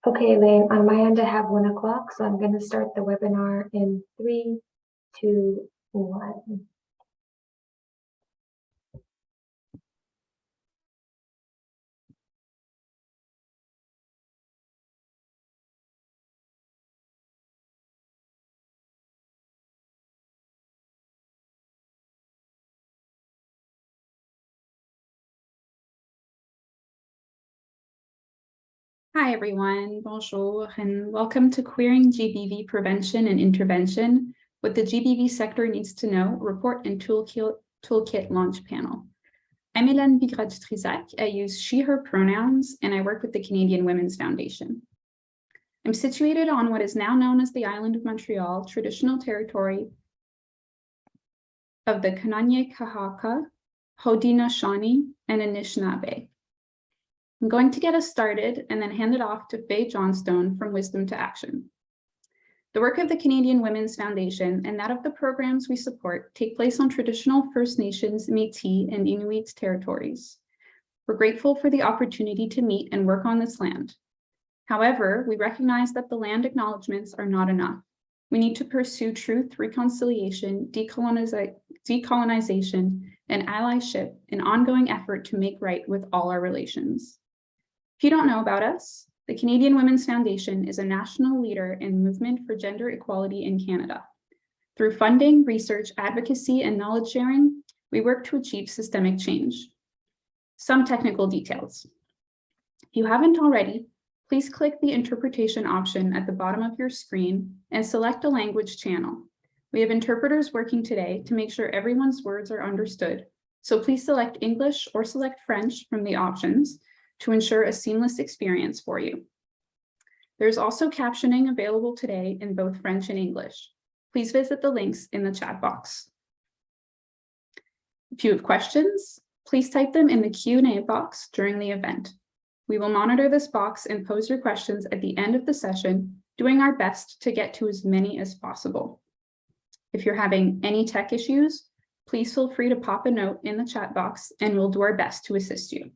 Okay, Elaine, on my end, I have 1 o'clock, so I'm going to start the webinar in 3, 2, 1. Hi, everyone. Bonjour, and welcome to Queering GBV Prevention and Intervention, what the GBV sector needs to know, report and toolkit launch panel. I'm Hélène Bigrad-Strizac. I use she, her pronouns, and I work with the Canadian Women's Foundation. I'm situated on what is now known as the island of Montreal, traditional territory of the Kanien'kehá:ka, Haudenosaunee, and Anishinaabe. I'm going to get us started and then hand it off to Faye Johnstone from Wisdom to Action. The work of the Canadian Women's Foundation and that of the programs we support take place on traditional First Nations, Métis, and Inuit territories. We're grateful for the opportunity to meet and work on this land. However, we recognize that the land acknowledgements are not enough. We need to pursue truth, reconciliation, decolonization, and allyship, an ongoing effort to make right with all our relations. If you don't know about us, the Canadian Women's Foundation is a national leader in movement for gender equality in Canada. Through funding, research, advocacy, and knowledge sharing, we work to achieve systemic change. Some technical details. If you haven't already, please click the interpretation option at the bottom of your screen and select a language channel. We have interpreters working today to make sure everyone's words are understood, so please select English or select French from the options to ensure a seamless experience for you. There's also captioning available today in both French and English. Please visit the links in the chat box. If you have questions, please type them in the Q&A box during the event. We will monitor this box and pose your questions at the end of the session, doing our best to get to as many as possible. If you're having any tech issues, please feel free to pop a note in the chat box and we'll do our best to assist you.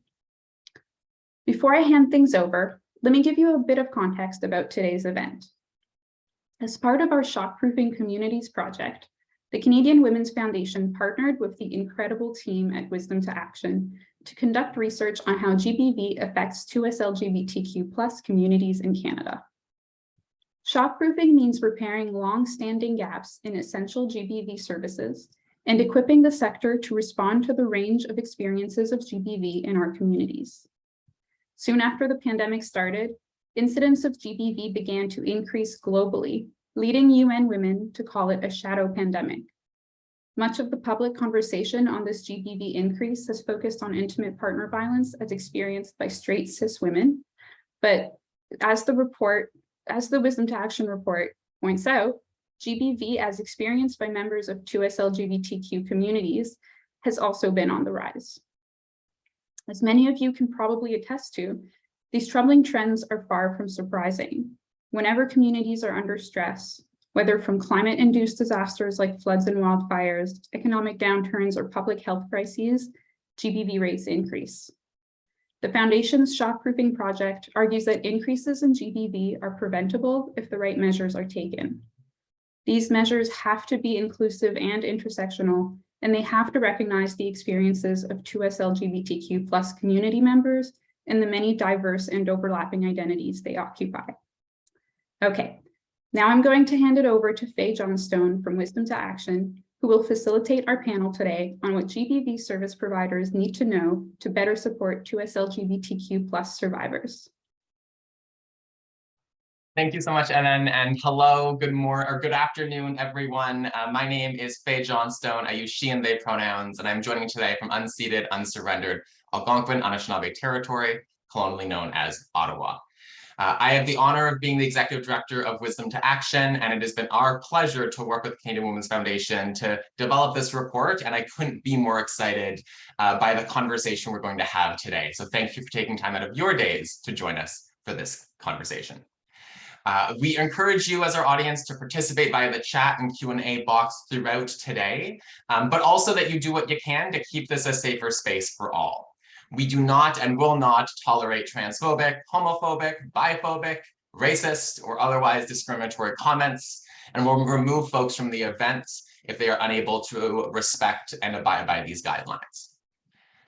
Before I hand things over, let me give you a bit of context about today's event. As part of our Shockproofing Communities project, the Canadian Women's Foundation partnered with the incredible team at Wisdom to Action to conduct research on how GBV affects 2S LGBTQ+ communities in Canada. Shockproofing means repairing long-standing gaps in essential GBV services and equipping the sector to respond to the range of experiences of GBV in our communities. Soon after the pandemic started, incidents of GBV began to increase globally, leading UN Women to call it a shadow pandemic. Much of the public conversation on this GBV increase has focused on intimate partner violence as experienced by straight cis women. But as the Wisdom to Action report points out, GBV as experienced by members of 2S LGBTQ communities has also been on the rise. As many of you can probably attest to, these troubling trends are far from surprising. Whenever communities are under stress, whether from climate-induced disasters like floods and wildfires, economic downturns, or public health crises, GBV rates increase. The Foundation's Shockproofing project argues that increases in GBV are preventable if the right measures are taken. These measures have to be inclusive and intersectional, and they have to recognize the experiences of 2S LGBTQ+ community members and the many diverse and overlapping identities they occupy. Okay, now I'm going to hand it over to Faye Johnstone from Wisdom to Action, who will facilitate our panel today on what GBV service providers need to know to better support 2S LGBTQ+ survivors. Thank you so much, Ellen, and hello, good afternoon, everyone. My name is Faye Johnstone. I use she and they pronouns, and I'm joining today from unceded, unsurrendered Algonquin Anishinaabe territory, colonially known as Ottawa. I have the honor of being the Executive Director of Wisdom to Action, and it has been our pleasure to work with the Canadian Women's Foundation to develop this report, and I couldn't be more excited by the conversation we're going to have today. So thank you for taking time out of your days to join us for this conversation. We encourage you as our audience to participate via the chat and Q&A box throughout today, but also that you do what you can to keep this a safer space for all. We do not and will not tolerate transphobic, homophobic, biphobic, racist, or otherwise discriminatory comments, and will remove folks from the event if they are unable to respect and abide by these guidelines.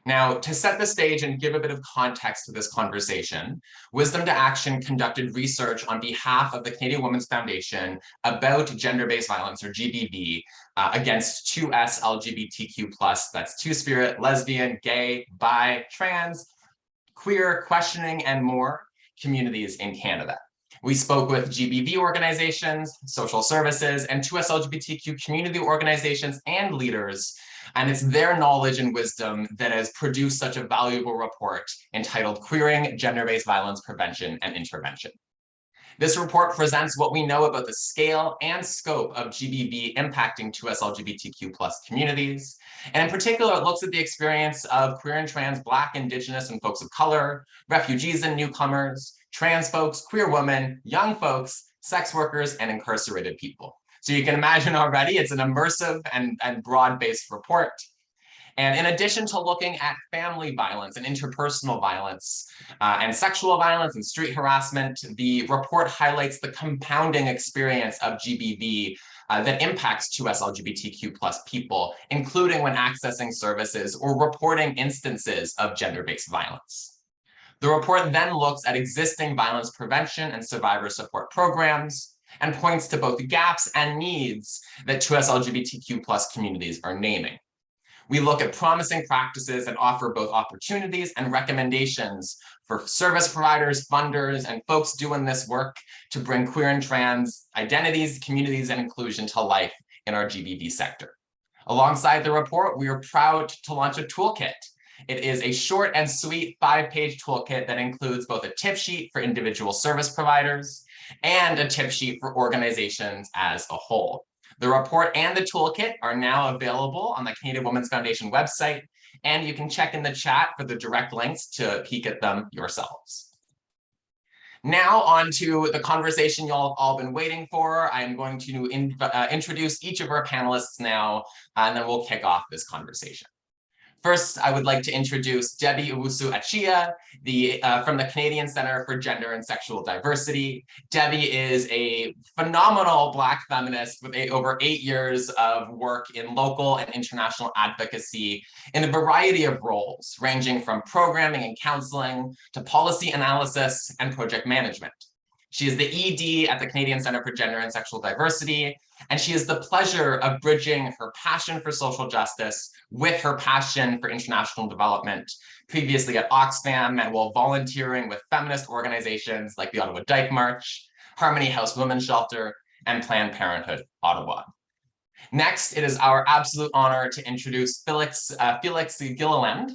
Now, to set the stage and give a bit of context to this conversation, Wisdom to Action conducted research on behalf of the Canadian Women's Foundation about gender-based violence, or GBV, against 2S LGBTQ+, that's two-spirit, lesbian, gay, bi, trans, queer, questioning, and more communities in Canada. We spoke with GBV organizations, social services, and 2S LGBTQ community organizations and leaders, and it's their knowledge and wisdom that has produced such a valuable report entitled Queering Gender-Based Violence Prevention and Intervention. This report presents what we know about the scale and scope of GBV impacting 2S LGBTQ+ communities. And in particular, it looks at the experience of queer and trans, Black, Indigenous, and folks of color, refugees and newcomers, trans folks, queer women, young folks, sex workers, and incarcerated people. So you can imagine already, it's an immersive and broad-based report. And in addition to looking at family violence and interpersonal violence and sexual violence and street harassment, the report highlights the compounding experience of GBV that impacts 2S LGBTQ+ people, including when accessing services or reporting instances of gender-based violence. The report then looks at existing violence prevention and survivor support programs, and points to both the gaps and needs that 2S LGBTQ+ communities are naming. We look at promising practices and offer both opportunities and recommendations for service providers, funders, and folks doing this work to bring queer and trans identities, communities, and inclusion to life in our GBV sector. Alongside the report, we are proud to launch a toolkit. It is a short and sweet 5-page toolkit that includes both a tip sheet for individual service providers and a tip sheet for organizations as a whole. The report and the toolkit are now available on the Canadian Women's Foundation website, and you can check in the chat for the direct links to peek at them yourselves. Now on to the conversation y'all have all been waiting for. I'm going to introduce each of our panelists now, and then we'll kick off this conversation. First, I would like to introduce Debbie Owusu-Achia, from the Canadian Centre for Gender and Sexual Diversity. Debbie is a phenomenal Black feminist with over 8 years of work in local and international advocacy in a variety of roles, ranging from programming and counseling to policy analysis and project management. She is the ED at the Canadian Centre for Gender and Sexual Diversity, and she has the pleasure of bridging her passion for social justice with her passion for international development, previously at Oxfam and while volunteering with feminist organizations like the Ottawa Dyke March, Harmony House Women's Shelter, and Planned Parenthood Ottawa. Next, it is our absolute honor to introduce Felix Gilliland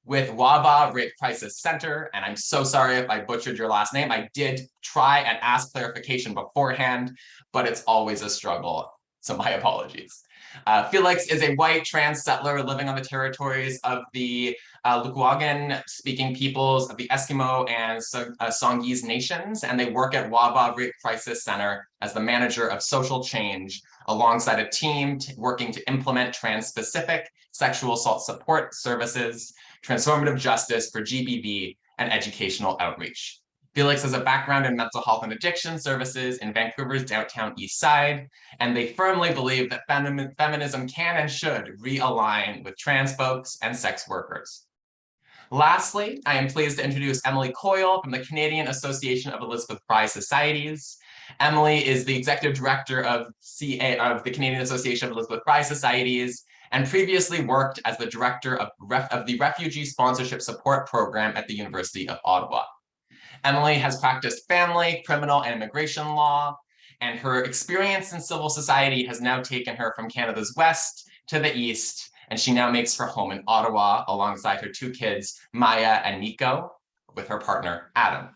with WABA Rape Crisis Center, and I'm so sorry if I butchered your last name. I did try and ask clarification beforehand, but it's always a struggle, so my apologies. Felix is a white trans settler living on the territories of the Lukwagan-speaking peoples of the Eskimo and Songhees nations, and they work at WABA Rape Crisis Center as the manager of social change alongside a team working to implement trans-specific sexual assault support services, transformative justice for GBV, and educational outreach. Felix has a background in mental health and addiction services in Vancouver's downtown east side, and they firmly believe that feminism can and should realign with trans folks and sex workers. Lastly, I am pleased to introduce Emily Coyle from the Canadian Association of Elizabeth Fry Societies. Emily is the executive director of the Canadian Association of Elizabeth Fry Societies, and previously worked as the director of the Refugee Sponsorship Support Program at the University of Ottawa. Emily has practiced family, criminal, and immigration law, and her experience in civil society has now taken her from Canada's west to the east, and she now makes her home in Ottawa alongside her 2 kids, Maya and Nico, with her partner, Adam.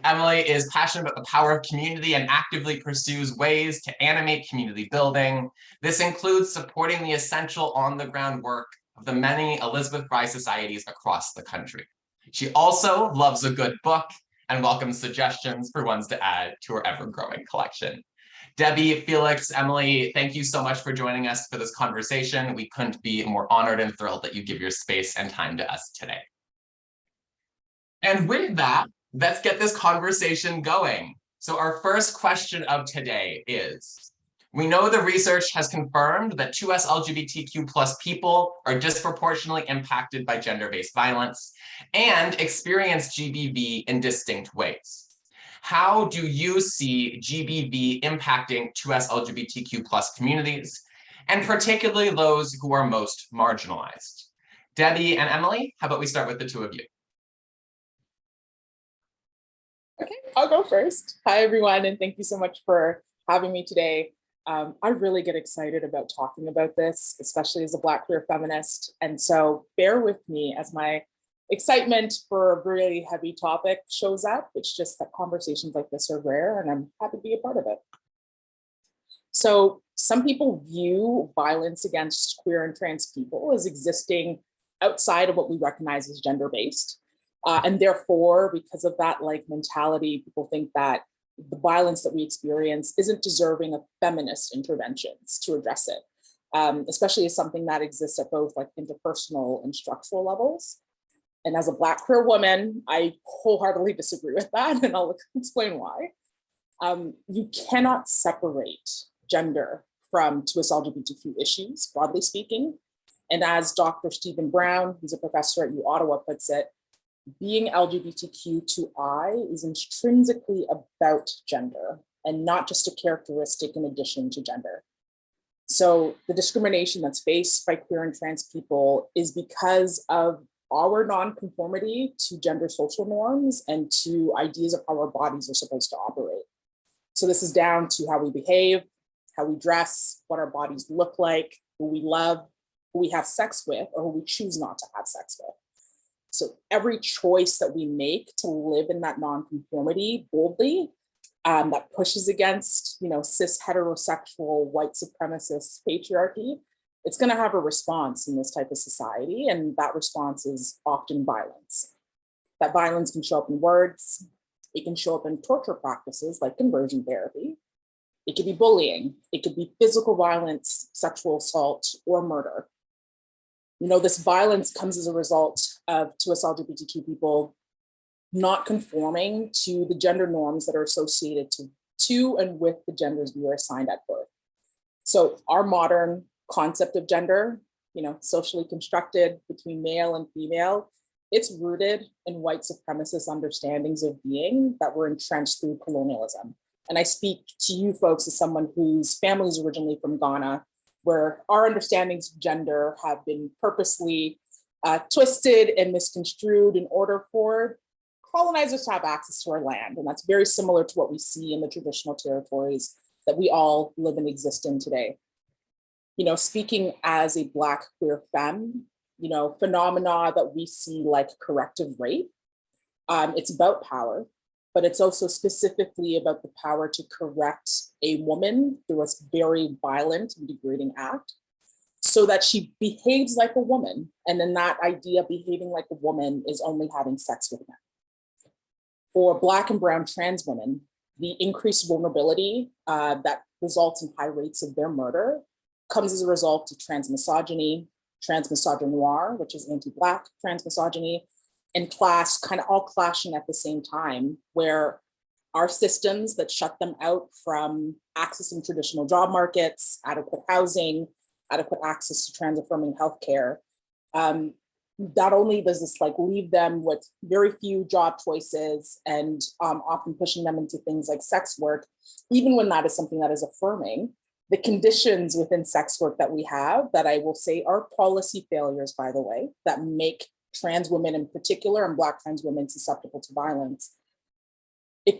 Emily is passionate about the power of community and actively pursues ways to animate community building. This includes supporting the essential on-the-ground work of the many Elizabeth Fry societies across the country. She also loves a good book and welcomes suggestions for ones to add to her ever-growing collection. Debbie, Felix, Emily, thank you so much for joining us for this conversation. We couldn't be more honored and thrilled that you give your space and time to us today. And with that, let's get this conversation going. So our first question of today is, we know the research has confirmed that 2S LGBTQ plus people are disproportionately impacted by gender-based violence and experience GBV in distinct ways. How do you see GBV impacting 2S LGBTQ plus communities, and particularly those who are most marginalized? Debbie and Emily, how about we start with the two of you? Okay, I'll go first. Hi, everyone, and thank you so much for having me today. I really get excited about talking about this, especially as a Black queer feminist. And so bear with me as my excitement for a really heavy topic shows up. It's just that conversations like this are rare, and I'm happy to be a part of it. So some people view violence against queer and trans people as existing outside of what we recognize as gender-based. And therefore, because of that mentality, people think that the violence that we experience isn't deserving of feminist interventions to address it, especially as something that exists at both interpersonal and structural levels. And as a Black queer woman, I wholeheartedly disagree with that, and I'll explain why. You cannot separate gender from 2S LGBTQ issues, broadly speaking. And as Dr. Stephen Brown, who's a professor at U Ottawa, puts it, being LGBTQ2I is intrinsically about gender and not just a characteristic in addition to gender. So the discrimination that's faced by queer and trans people is because of our nonconformity to gender social norms and to ideas of how our bodies are supposed to operate. So this is down to how we behave, how we dress, what our bodies look like, who we love, who we have sex with, or who we choose not to have sex with. So every choice that we make to live in that nonconformity boldly, that pushes against, cis heterosexual white supremacist patriarchy, it's going to have a response in this type of society, and that response is often violence. That violence can show up in words, it can show up in torture practices like conversion therapy, it could be bullying, it could be physical violence, sexual assault, or murder. This violence comes as a result of 2S LGBTQ people not conforming to the gender norms that are associated to and with the genders we were assigned at birth. So our modern concept of gender, socially constructed between male and female, it's rooted in white supremacist understandings of being that were entrenched through colonialism. And I speak to you folks as someone whose family is originally from Ghana, where our understandings of gender have been purposely twisted and misconstrued in order for colonizers to have access to our land. And that's very similar to what we see in the traditional territories that we all live and exist in today. Speaking as a Black queer femme, phenomena that we see like corrective rape, it's about power, but it's also specifically about the power to correct a woman through a very violent and degrading act so that she behaves like a woman. And then that idea of behaving like a woman is only having sex with men. For Black and brown trans women, the increased vulnerability that results in high rates of their murder comes as a result of transmisogyny, transmisogynoir, which is anti-Black transmisogyny, and class kind of all clashing at the same time, where our systems that shut them out from accessing traditional job markets, adequate housing, adequate access to trans-affirming healthcare, not only does this leave them with very few job choices and often pushing them into things like sex work, even when that is something that is affirming, the conditions within sex work that we have, that I will say are policy failures, by the way, that make trans women in particular and Black trans women susceptible to violence.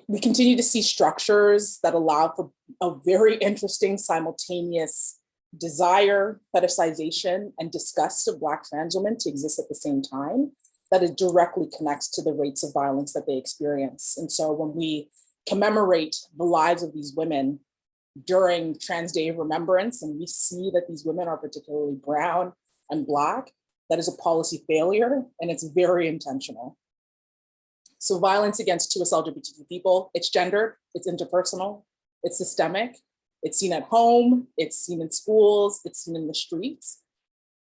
We continue to see structures that allow for a very interesting simultaneous desire, fetishization, and disgust of Black trans women to exist at the same time, that it directly connects to the rates of violence that they experience. And so when we commemorate the lives of these women during Trans Day of Remembrance, and we see that these women are particularly brown and Black, that is a policy failure, and it's very intentional. So violence against 2S LGBTQ people, it's gendered, it's interpersonal, it's systemic, it's seen at home, it's seen in schools, it's seen in the streets.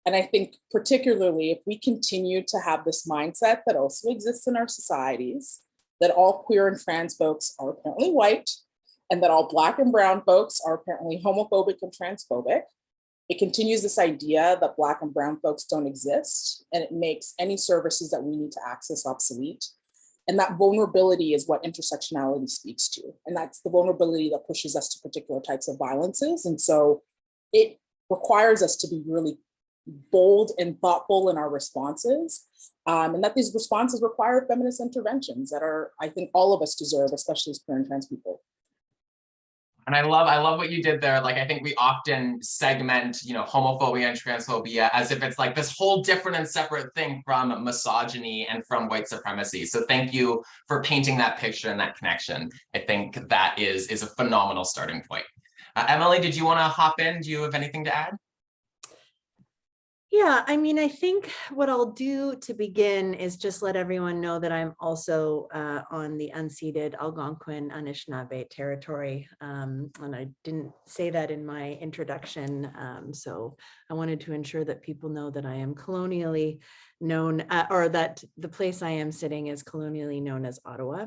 And I think particularly if we continue to have this mindset that also exists in our societies, that all queer and trans folks are apparently white, and that all Black and brown folks are apparently homophobic and transphobic. It continues this idea that Black and brown folks don't exist, and it makes any services that we need to access obsolete. And that vulnerability is what intersectionality speaks to. And that's the vulnerability that pushes us to particular types of violences. And so it requires us to be really bold and thoughtful in our responses. And that these responses require feminist interventions that are, I think all of us deserve, especially as queer and trans people. And I love what you did there. Like, I think we often segment, homophobia and transphobia as if it's like this whole different and separate thing from misogyny and from white supremacy. So thank you for painting that picture and that connection. I think that is a phenomenal starting point. Emily, did you want to hop in? Do you have anything to add? Yeah, I mean, I think what I'll do to begin is just let everyone know that I'm also on the unceded Algonquin Anishinaabe territory. And I didn't say that in my introduction. So I wanted to ensure that people know that I am colonially known, or that the place I am sitting is colonially known as Ottawa.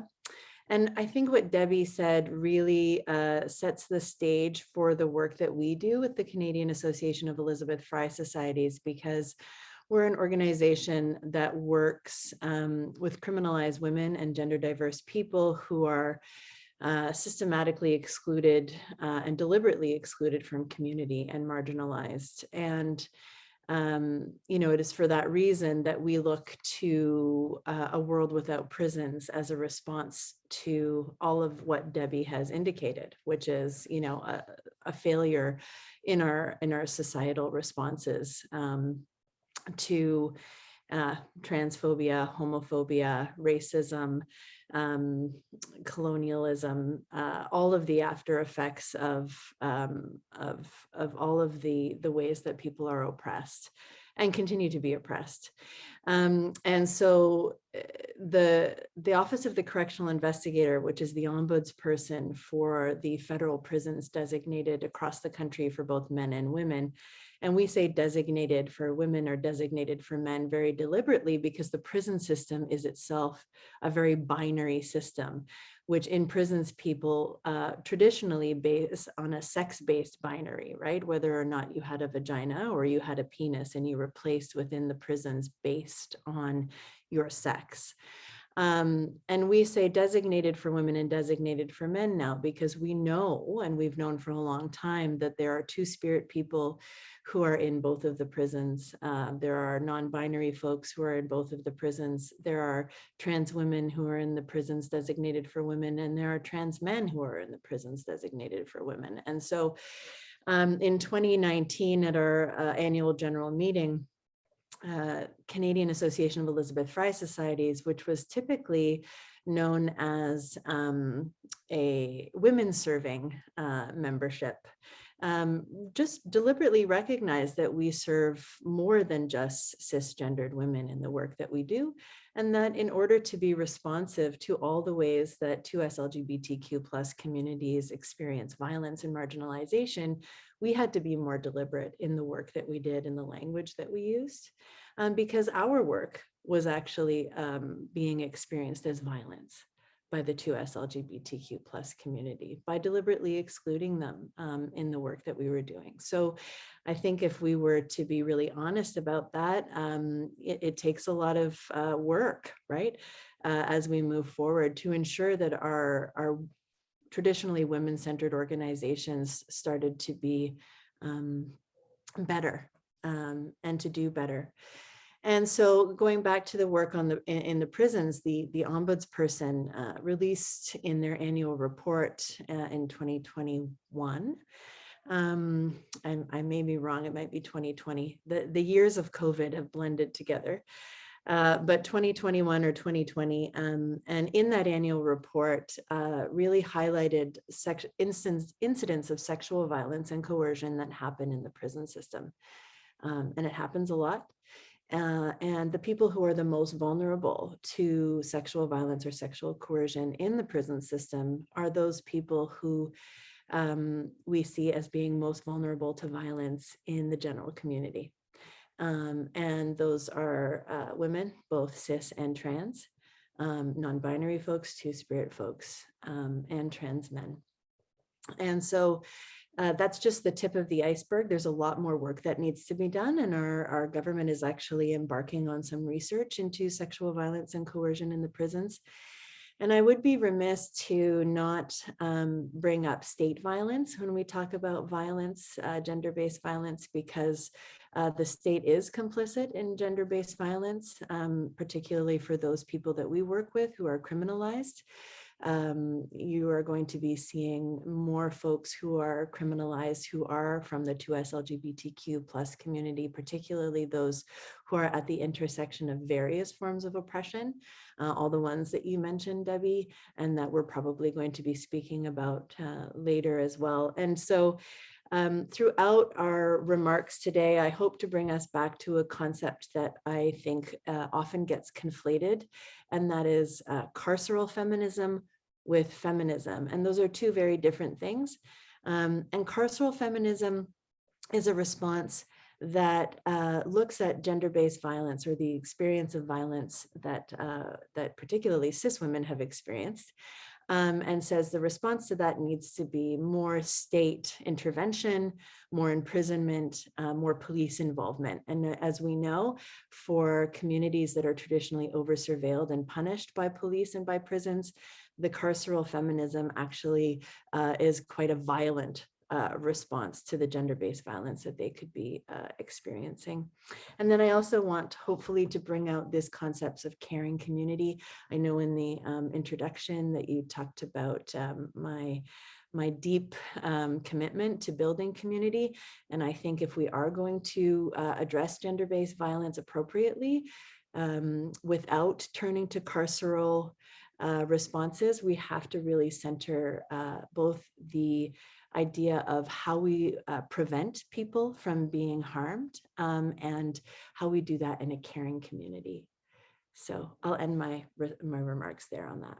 And I think what Debbie said really sets the stage for the work that we do with the Canadian Association of Elizabeth Fry Societies, because we're an organization that works with criminalized women and gender diverse people who are systematically excluded and deliberately excluded from community and marginalized. And it is for that reason that we look to a world without prisons as a response to all of what Debbie has indicated, which is, a failure in our societal responses to transphobia, homophobia, racism, colonialism, all of the after effects of all of the ways that people are oppressed and continue to be oppressed. And so the Office of the Correctional Investigator, which is the ombudsperson for the federal prisons designated across the country for both men and women, and we say designated for women or designated for men very deliberately because the prison system is itself a very binary system, which in prisons people traditionally base on a sex-based binary, right? Whether or not you had a vagina or you had a penis, and you were placed within the prisons based on your sex. And we say designated for women and designated for men now because we know, and we've known for a long time, that there are two-spirit people who are in both of the prisons. There are non-binary folks who are in both of the prisons. There are trans women who are in the prisons designated for women, and there are trans men who are in the prisons designated for women. And so in 2019 at our annual general meeting, Canadian Association of Elizabeth Fry Societies, which was typically known as a women serving membership, just deliberately recognized that we serve more than just cisgendered women in the work that we do, and that in order to be responsive to all the ways that 2S LGBTQ+ communities experience violence and marginalization, we had to be more deliberate in the work that we did and the language that we used, because our work was actually being experienced as violence by the 2S LGBTQ+ community by deliberately excluding them in the work that we were doing. So I think if we were to be really honest about that, it takes a lot of work, right? As we move forward to ensure that our traditionally women-centered organizations started to be better and to do better. And so going back to the work on in the prisons, the ombudsperson released in their annual report in 2021, and I may be wrong, it might be 2020. The years of COVID have blended together. But 2021 or 2020, and in that annual report really highlighted incidents of sexual violence and coercion that happen in the prison system. And it happens a lot. And the people who are the most vulnerable to sexual violence or sexual coercion in the prison system are those people who we see as being most vulnerable to violence in the general community. And those are women, both cis and trans, non-binary folks, two-spirit folks, and trans men. And so that's just the tip of the iceberg. There's a lot more work that needs to be done, and our government is actually embarking on some research into sexual violence and coercion in the prisons. And I would be remiss to not bring up state violence when we talk about violence, gender-based violence, because the state is complicit in gender-based violence, particularly for those people that we work with who are criminalized. You are going to be seeing more folks who are criminalized who are from the 2S LGBTQ plus community, particularly those who are at the intersection of various forms of oppression, all the ones that you mentioned, Debbie, and that we're probably going to be speaking about later as well. And so throughout our remarks today, I hope to bring us back to a concept that I think often gets conflated, and that is carceral feminism with feminism. And those are two very different things. And carceral feminism is a response that looks at gender-based violence, or the experience of violence that, that particularly cis women have experienced, and says the response to that needs to be more state intervention, more imprisonment, more police involvement. And as we know, for communities that are traditionally over-surveilled and punished by police and by prisons, the carceral feminism actually is quite a violent response to the gender-based violence that they could be experiencing. And then I also want hopefully to bring out this concepts of caring community. I know in the introduction that you talked about my deep commitment to building community. And I think if we are going to address gender-based violence appropriately, without turning to carceral responses, we have to really center both the idea of how we prevent people from being harmed and how we do that in a caring community. So I'll end my remarks there on that.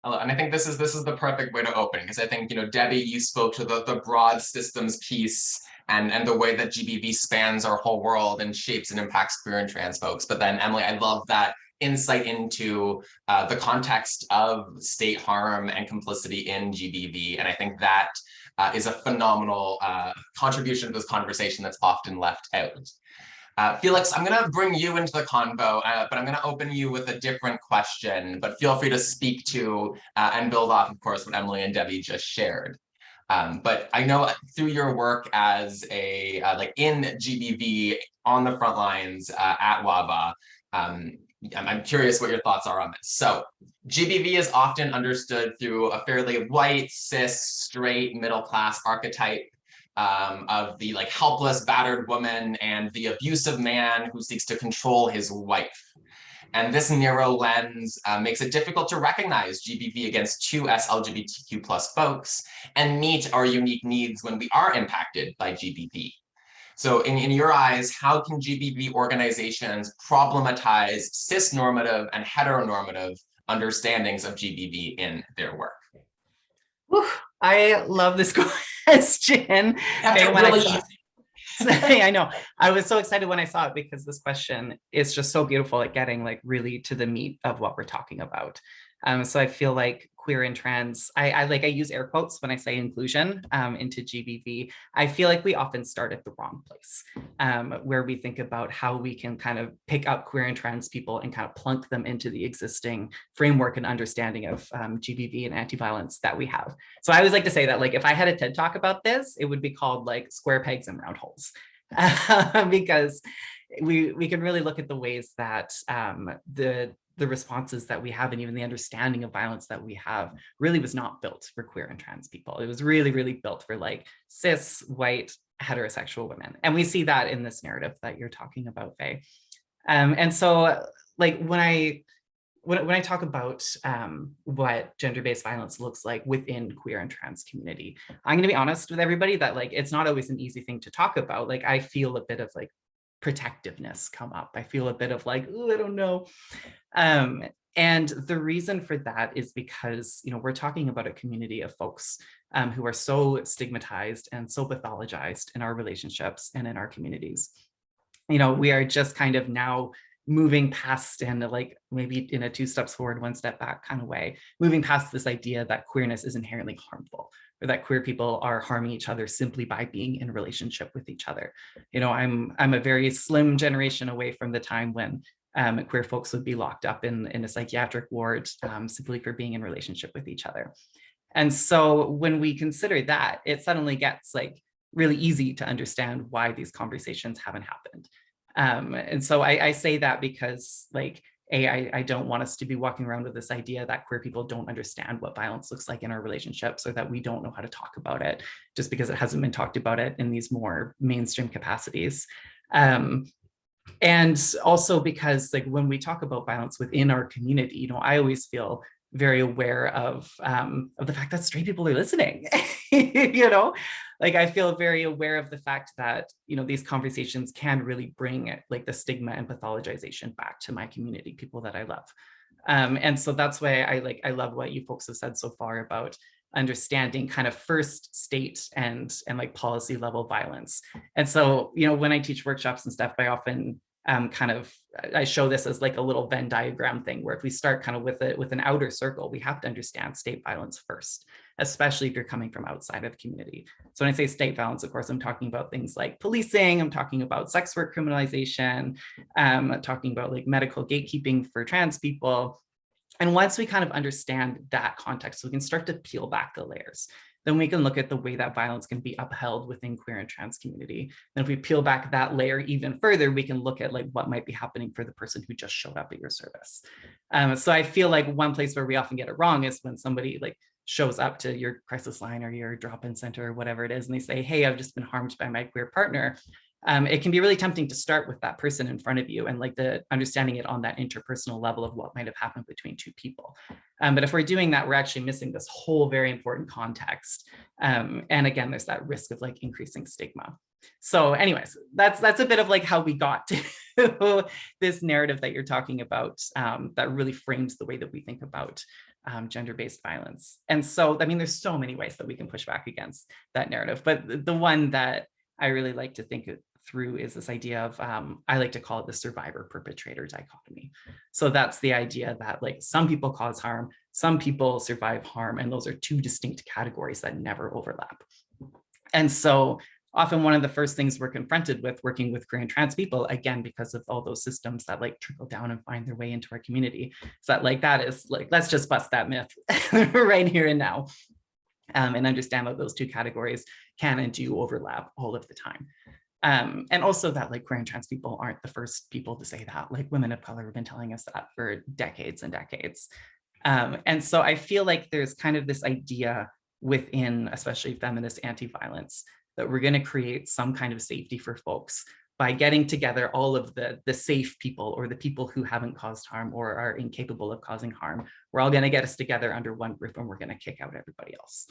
And I think this is the perfect way to open, because I think, Debbie, you spoke to the broad systems piece and the way that GBV spans our whole world and shapes and impacts queer and trans folks. But then, Emily, I love that insight into the context of state harm and complicity in GBV. And I think that is a phenomenal contribution to this conversation that's often left out. Felix, I'm going to bring you into the convo, but I'm going to open you with a different question, but feel free to speak to and build off, of course, what Emily and Debbie just shared. But I know through your work as like in GBV on the front lines at WABA, I'm curious what your thoughts are on this. So GBV is often understood through a fairly white, cis, straight, middle-class archetype of the helpless, battered woman and the abusive man who seeks to control his wife. And this narrow lens makes it difficult to recognize GBV against 2S LGBTQ plus folks and meet our unique needs when we are impacted by GBV. So in your eyes, how can GBV organizations problematize cis-normative and heteronormative understandings of GBV in their work? Whew, I love this question. I know. I was so excited when I saw it because this question is just so beautiful at getting really to the meat of what we're talking about. So I feel like queer and trans, I use air quotes when I say inclusion into GBV. I feel like we often start at the wrong place, where we think about how we can kind of pick up queer and trans people and kind of plunk them into the existing framework and understanding of GBV and anti-violence that we have. So I always like to say that if I had a TED Talk about this, it would be called square pegs and round holes, because we can really look at the ways that the responses that we have and even the understanding of violence that we have really was not built for queer and trans people. It was really, really built for cis, white, heterosexual women. And we see that in this narrative that you're talking about, Faye. And so when I talk about what gender-based violence looks like within queer and trans community, I'm gonna be honest with everybody that it's not always an easy thing to talk about. I feel a bit of protectiveness come up. I feel a bit of ooh, I don't know. And the reason for that is because, we're talking about a community of folks who are so stigmatized and so pathologized in our relationships and in our communities. We are just kind of now moving past, and like maybe in a 2 steps forward, 1 step back kind of way, moving past this idea that queerness is inherently harmful, or that queer people are harming each other simply by being in relationship with each other. You know, I'm a very slim generation away from the time when queer folks would be locked up in a psychiatric ward simply for being in relationship with each other. And so when we consider that, it suddenly gets like really easy to understand why these conversations haven't happened. And so I say that because like, I don't want us to be walking around with this idea that queer people don't understand what violence looks like in our relationships, or that we don't know how to talk about it just because it hasn't been talked about it in these more mainstream capacities. And also because like when we talk about violence within our community, you know, I always feel very aware of the fact that straight people are listening. You know, like I feel very aware of the fact that, you know, these conversations can really bring like the stigma and pathologization back to my community, people that I love. And so that's why I love what you folks have said so far about understanding kind of first state and like policy level violence. And so, you know, when I teach workshops and stuff, I often I show this as like a little Venn diagram thing, where if we start kind of with an outer circle, we have to understand state violence first, especially if you're coming from outside of the community. So when I say state violence, of course, I'm talking about things like policing, I'm talking about sex work criminalization, I'm talking about like medical gatekeeping for trans people. And once we kind of understand that context, we can start to peel back the layers. Then we can look at the way that violence can be upheld within queer and trans community. And if we peel back that layer even further, we can look at like what might be happening for the person who just showed up at your service. So I feel like one place where we often get it wrong is when somebody like shows up to your crisis line or your drop-in center or whatever it is, and they say, hey, I've just been harmed by my queer partner. It can be really tempting to start with that person in front of you and like the understanding it on that interpersonal level of what might have happened between two people. But if we're doing that, we're actually missing this whole very important context. And again, there's that risk of like increasing stigma. So anyways, that's a bit of like how we got to this narrative that you're talking about that really frames the way that we think about gender-based violence. And so, I mean, there's so many ways that we can push back against that narrative, but the one that I really like to think through is this idea of, I like to call it the survivor perpetrator dichotomy. So that's the idea that like some people cause harm, some people survive harm, and those are two distinct categories that never overlap. And so often one of the first things we're confronted with working with queer and trans people, again, because of all those systems that like trickle down and find their way into our community, is that like, that is like, let's just bust that myth right here and now. And understand that those two categories can and do overlap all of the time. And also that like queer and trans people aren't the first people to say that. Like women of color have been telling us that for decades and decades. And so I feel like there's kind of this idea within, especially feminist anti-violence, that we're going to create some kind of safety for folks by getting together all of the safe people, or the people who haven't caused harm or are incapable of causing harm. We're all going to get us together under one roof, and we're going to kick out everybody else.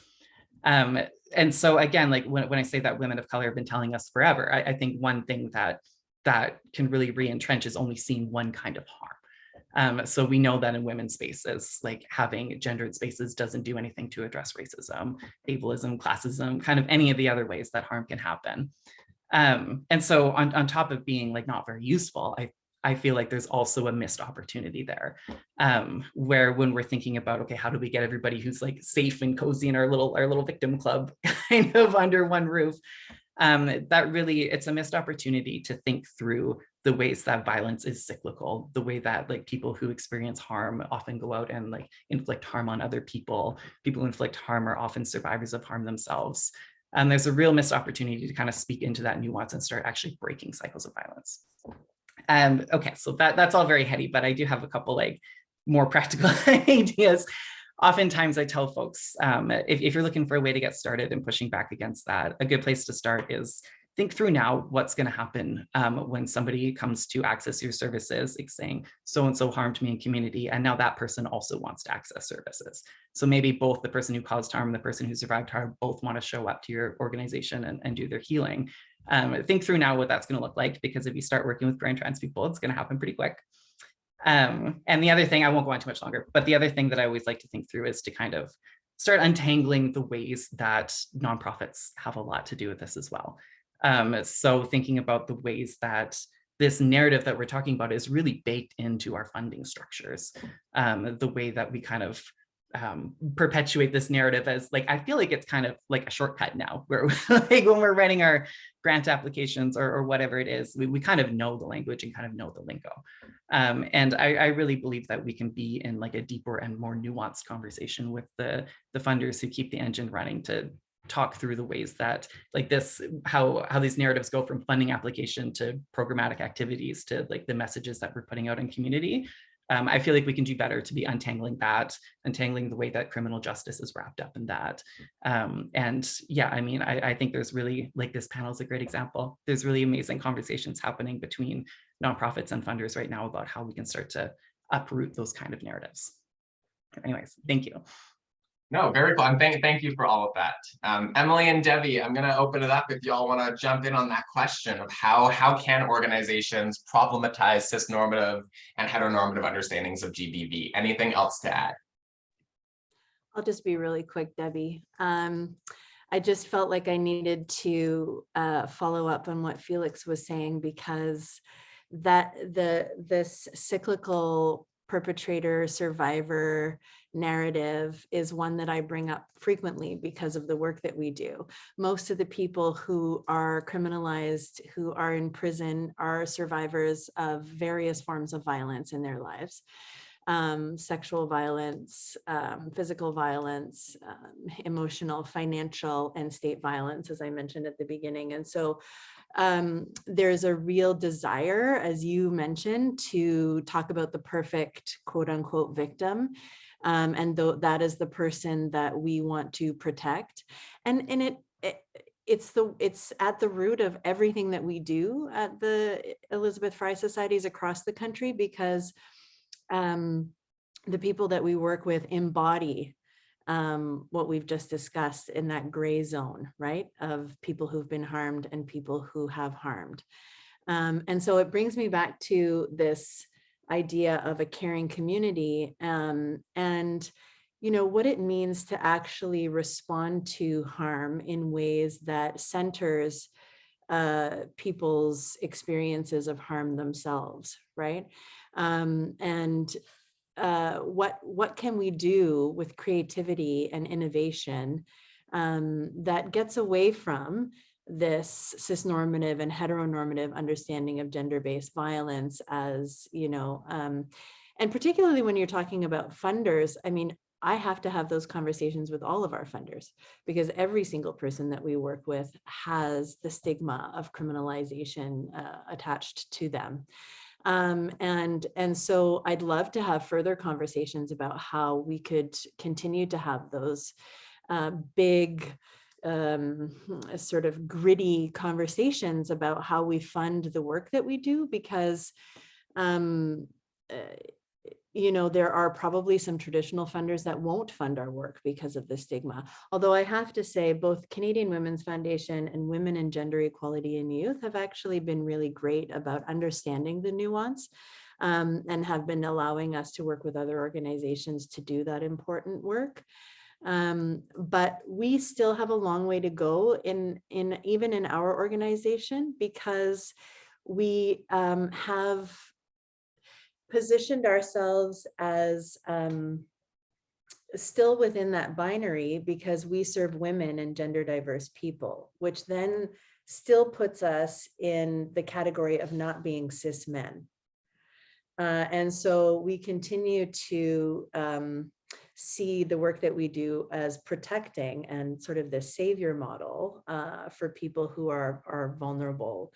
And so again, like when I say that women of color have been telling us forever, I think one thing that can really re-entrench is only seeing one kind of harm. So we know that in women's spaces, like having gendered spaces doesn't do anything to address racism, ableism, classism, kind of any of the other ways that harm can happen. And so on top of being like not very useful, I feel like there's also a missed opportunity there, where when we're thinking about, okay, how do we get everybody who's like safe and cozy in our little victim club kind of under one roof, that really, it's a missed opportunity to think through the ways that violence is cyclical, the way that like people who experience harm often go out and like inflict harm on other people. People who inflict harm are often survivors of harm themselves. And there's a real missed opportunity to kind of speak into that nuance and start actually breaking cycles of violence. Okay, so that's all very heady, but I do have a couple like more practical ideas. Oftentimes I tell folks, if you're looking for a way to get started and pushing back against that, a good place to start is think through now what's going to happen when somebody comes to access your services, like saying, so-and-so harmed me in community, and now that person also wants to access services. So maybe both the person who caused harm and the person who survived harm both want to show up to your organization and do their healing. Think through now what that's going to look like, because if you start working with queer and trans people, it's going to happen pretty quick. And the other thing, I won't go on too much longer, but the other thing that I always like to think through is to kind of start untangling the ways that nonprofits have a lot to do with this as well. So thinking about the ways that this narrative that we're talking about is really baked into our funding structures. The way that we kind of perpetuate this narrative as like, I feel like it's kind of like a shortcut now, where like when we're writing our grant applications or whatever it is, we kind of know the language and kind of know the lingo. And I really believe that we can be in like a deeper and more nuanced conversation with the funders who keep the engine running to talk through the ways that like this, how these narratives go from funding application to programmatic activities to like the messages that we're putting out in community. I feel like we can do better to be untangling the way that criminal justice is wrapped up in that. And yeah, I mean, I think there's really, like this panel is a great example. There's really amazing conversations happening between nonprofits and funders right now about how we can start to uproot those kind of narratives. Anyways, thank you. No, very cool. And thank you for all of that. Emily and Debbie, I'm going to open it up if y'all want to jump in on that question of how can organizations problematize cisnormative and heteronormative understandings of GBV? Anything else to add? I'll just be really quick, Debbie. I just felt like I needed to follow up on what Felix was saying, because this cyclical perpetrator survivor narrative is one that I bring up frequently because of the work that we do. Most of the people who are criminalized, who are in prison, are survivors of various forms of violence in their lives. Sexual violence, physical violence, emotional, financial, and state violence, as I mentioned at the beginning. And so there's a real desire, as you mentioned, to talk about the perfect quote unquote victim. And that is the person that we want to protect. And it's at the root of everything that we do at the Elizabeth Fry Societies across the country, because the people that we work with embody what we've just discussed in that gray zone, right, of people who've been harmed and people who have harmed. And so it brings me back to this idea of a caring community, and what it means to actually respond to harm in ways that centers people's experiences of harm themselves, right? And what can we do with creativity and innovation that gets away from this cisnormative and heteronormative understanding of gender-based violence, as and particularly when you're talking about funders. I mean, I have to have those conversations with all of our funders, because every single person that we work with has the stigma of criminalization attached to them. And so I'd love to have further conversations about how we could continue to have those big, sort of gritty conversations about how we fund the work that we do, because there are probably some traditional funders that won't fund our work because of the stigma. Although I have to say, both Canadian Women's Foundation and Women in Gender Equality in Youth have actually been really great about understanding the nuance, and have been allowing us to work with other organizations to do that important work. But we still have a long way to go even in our organization, because we have positioned ourselves as still within that binary, because we serve women and gender diverse people, which then still puts us in the category of not being cis men. And so we continue to see the work that we do as protecting and sort of the savior model for people who are vulnerable.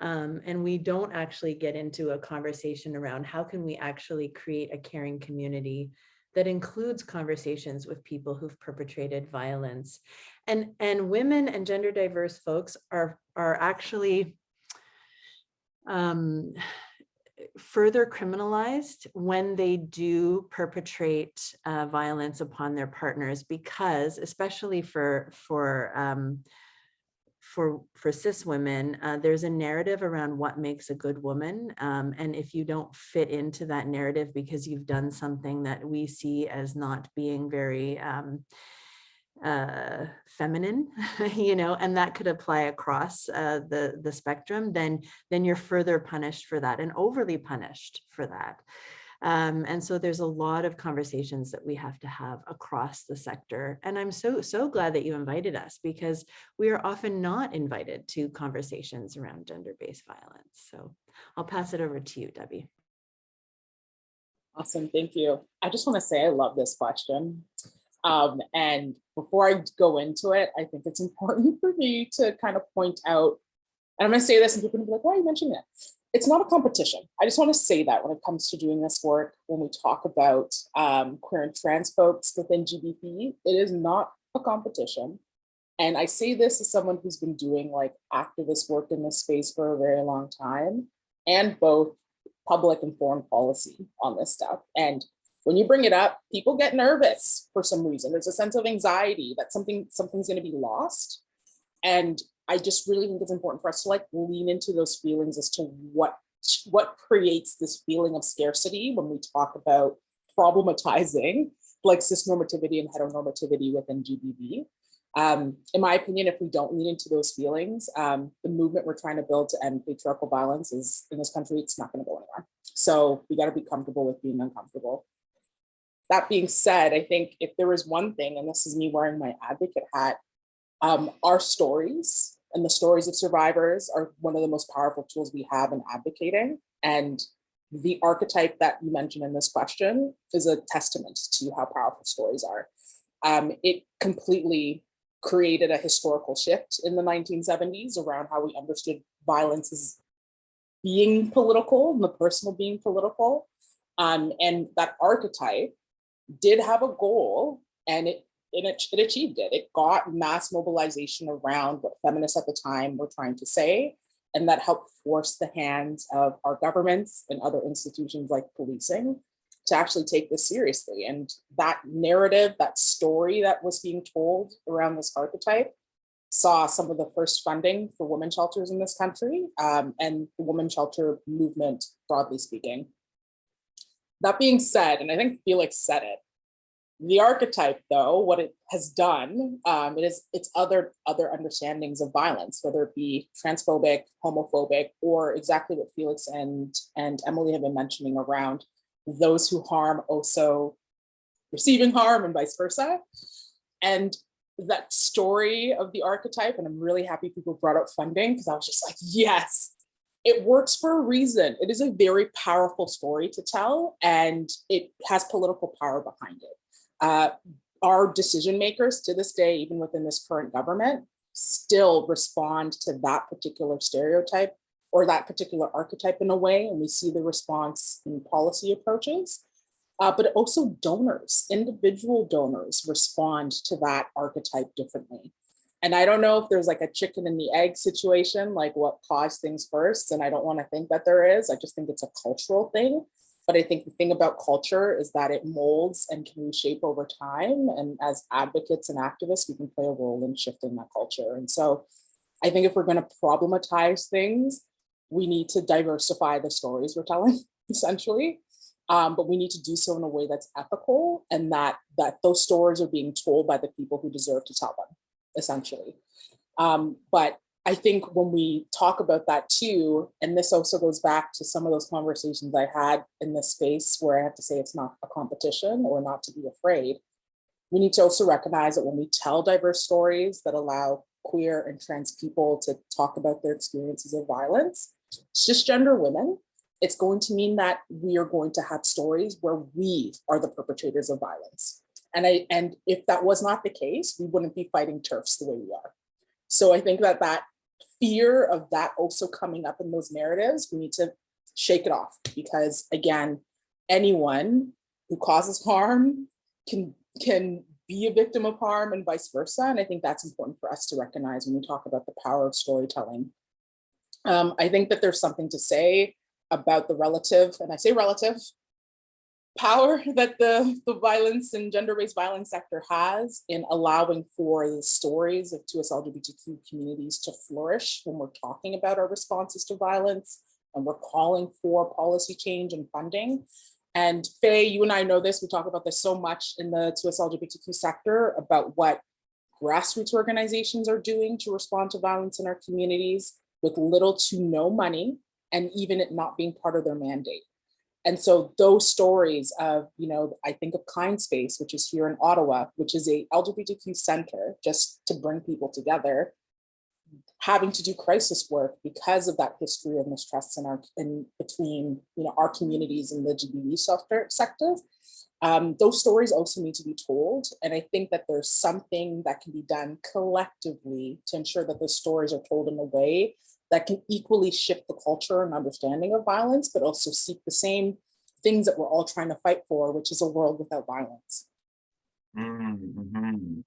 And we don't actually get into a conversation around how can we actually create a caring community that includes conversations with people who've perpetrated violence. And women and gender diverse folks are actually further criminalized when they do perpetrate violence upon their partners, because especially for cis women, there's a narrative around what makes a good woman. And if you don't fit into that narrative because you've done something that we see as not being very feminine, you know, and that could apply across the spectrum, then you're further punished for that and overly punished for that. And so there's a lot of conversations that we have to have across the sector. And I'm so glad that you invited us, because we are often not invited to conversations around gender-based violence. So I'll pass it over to you, Debbie. Awesome, thank you. I just want to say I love this question. And before I go into it, I think it's important for me to kind of point out, and I'm going to say this and people will be like, why are you mentioning that? It's not a competition. I just want to say that when it comes to doing this work, when we talk about queer and trans folks within GBV, it is not a competition. And I say this as someone who's been doing like activist work in this space for a very long time, and both public and foreign policy on this stuff. And when you bring it up, people get nervous for some reason. There's a sense of anxiety that something's going to be lost. And I just really think it's important for us to like lean into those feelings as to what creates this feeling of scarcity when we talk about problematizing like cisnormativity and heteronormativity within GBV. In my opinion, if we don't lean into those feelings, the movement we're trying to build to end patriarchal violence is in this country, it's not going to go anywhere. So we got to be comfortable with being uncomfortable. That being said, I think if there is one thing, and this is me wearing my advocate hat, our stories and the stories of survivors are one of the most powerful tools we have in advocating. And the archetype that you mentioned in this question is a testament to how powerful stories are. It completely created a historical shift in the 1970s around how we understood violence as being political and the personal being political. And that archetype did have a goal, and it achieved it. It got mass mobilization around what feminists at the time were trying to say, and that helped force the hands of our governments and other institutions like policing to actually take this seriously. And that narrative, that story that was being told around this archetype saw some of the first funding for women's shelters in this country, and the women's shelter movement, broadly speaking. That being said, and I think Felix said it, the archetype, though, what it has done, it's other understandings of violence, whether it be transphobic, homophobic, or exactly what Felix and Emily have been mentioning around those who harm also receiving harm and vice versa. And that story of the archetype, and I'm really happy people brought up funding, because I was just like, yes, it works for a reason. It is a very powerful story to tell, and it has political power behind it. Our decision makers to this day, even within this current government, still respond to that particular stereotype or that particular archetype in a way, and we see the response in policy approaches. But also donors, individual donors respond to that archetype differently. And I don't know if there's like a chicken and the egg situation, like what caused things first. And I don't want to think that there is. I just think it's a cultural thing. But I think the thing about culture is that it molds and can reshape over time. And as advocates and activists, we can play a role in shifting that culture. And so I think if we're going to problematize things, we need to diversify the stories we're telling, essentially. But we need to do so in a way that's ethical, and that those stories are being told by the people who deserve to tell them, essentially. But I think when we talk about that too, and this also goes back to some of those conversations I had in this space where I have to say it's not a competition or not to be afraid, we need to also recognize that when we tell diverse stories that allow queer and trans people to talk about their experiences of violence, cisgender women, it's going to mean that we are going to have stories where we are the perpetrators of violence. And if that was not the case, we wouldn't be fighting TERFs the way we are. So I think that fear of that also coming up in those narratives, we need to shake it off, because again, anyone who causes harm can be a victim of harm and vice versa. And I think that's important for us to recognize when we talk about the power of storytelling. I think that there's something to say about the relative, and I say relative, power that the violence and gender-based violence sector has in allowing for the stories of 2S LGBTQ communities to flourish when we're talking about our responses to violence and we're calling for policy change and funding. And Faye, you and I know this, we talk about this so much in the 2S LGBTQ sector about what grassroots organizations are doing to respond to violence in our communities with little to no money, and even it not being part of their mandate. And so those stories of, I think of Kind Space, which is here in Ottawa, which is a LGBTQ center just to bring people together, having to do crisis work because of that history of mistrust in between our communities and the GBV sector. Those stories also need to be told. And I think that there's something that can be done collectively to ensure that those stories are told in a way that can equally shift the culture and understanding of violence, but also seek the same things that we're all trying to fight for, which is a world without violence. Mm-hmm.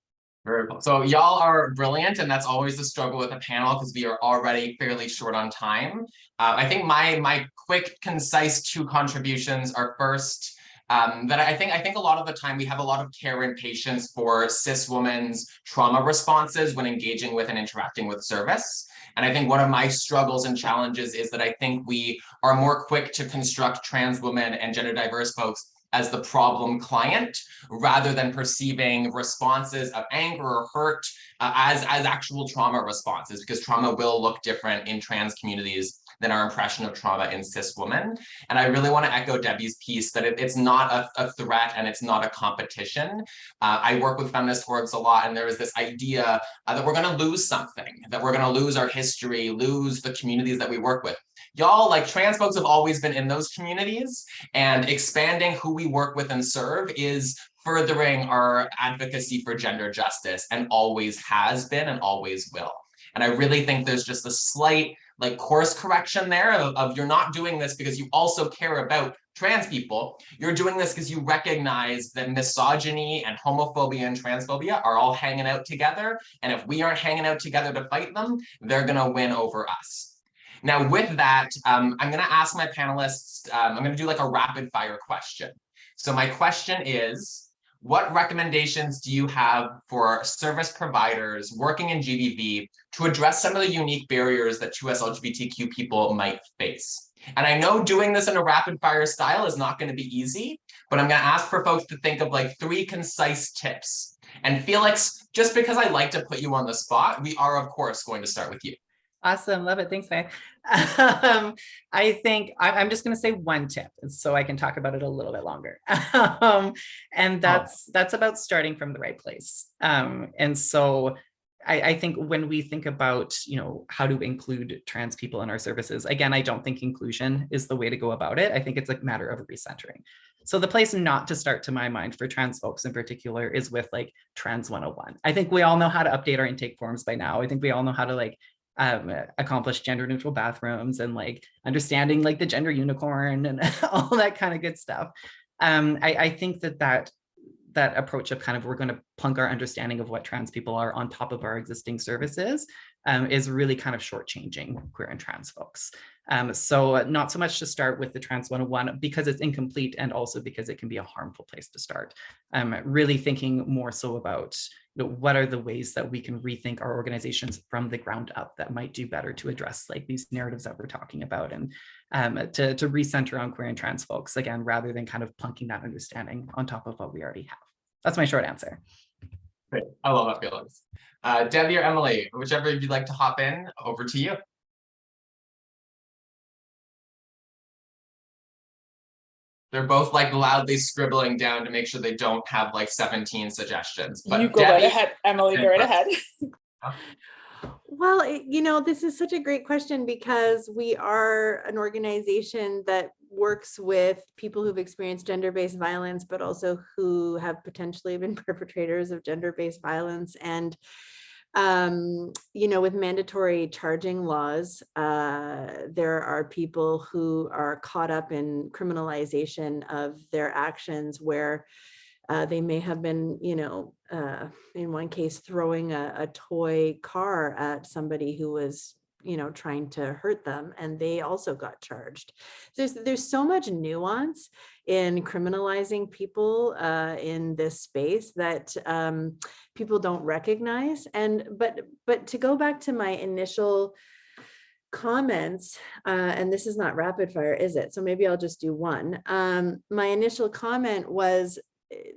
Very cool. So y'all are brilliant, and that's always the struggle with a panel because we are already fairly short on time. I think my quick, concise 2 contributions are first, that I think a lot of the time we have a lot of care and patience for cis women's trauma responses when engaging with and interacting with service. And I think one of my struggles and challenges is that I think we are more quick to construct trans women and gender diverse folks as the problem client, rather than perceiving responses of anger or hurt as actual trauma responses, because trauma will look different in trans communities than our impression of trauma in cis women. And I really want to echo Debbie's piece that it's not a threat and it's not a competition. I work with feminist orgs a lot, and there is this idea that we're going to lose something, that we're going to lose our history, lose the communities that we work with. Y'all, like, trans folks have always been in those communities, and expanding who we work with and serve is furthering our advocacy for gender justice, and always has been and always will. And I really think there's just a slight course correction there of you're not doing this because you also care about trans people. You're doing this because you recognize that misogyny and homophobia and transphobia are all hanging out together. And if we aren't hanging out together to fight them, they're going to win over us. Now, with that, I'm going to ask my panelists, I'm going to do a rapid fire question. So my question is, what recommendations do you have for service providers working in GBV to address some of the unique barriers that 2S LGBTQ people might face? And I know doing this in a rapid fire style is not going to be easy, but I'm going to ask for folks to think of 3 concise tips. And Felix, just because I like to put you on the spot, we are, of course, going to start with you. Awesome. Love it. Thanks, Faye. I think I'm just going to say 1 tip so I can talk about it a little bit longer. And that's about starting from the right place. And so I think when we think about, how to include trans people in our services, again, I don't think inclusion is the way to go about it. I think it's a matter of recentering. So the place not to start, to my mind, for trans folks in particular is with Trans 101. I think we all know how to update our intake forms by now. I think we all know how to accomplish gender neutral bathrooms and understanding the gender unicorn and all that kind of good stuff. I think that approach of we're going to plunk our understanding of what trans people are on top of our existing services is really shortchanging queer and trans folks. So not so much to start with the Trans 101 because it's incomplete, and also because it can be a harmful place to start. Really thinking more so about what are the ways that we can rethink our organizations from the ground up that might do better to address these narratives that we're talking about, and to recenter on queer and trans folks, again, rather than plunking that understanding on top of what we already have. That's my short answer. Great. I love that, Felix. Debbie or Emily, whichever you'd like to hop in, over to you. They're both loudly scribbling down to make sure they don't have 17 suggestions. But you go Debbie, right ahead, Emily, go right ahead. Well, this is such a great question because we are an organization that works with people who've experienced gender-based violence, but also who have potentially been perpetrators of gender-based violence. And with mandatory charging laws, there are people who are caught up in criminalization of their actions where they may have been, in one case, throwing a toy car at somebody who was, trying to hurt them, and they also got charged. There's so much nuance in criminalizing people in this space that people don't recognize. But to go back to my initial comments, and this is not rapid fire, is it? So maybe I'll just do one. My initial comment was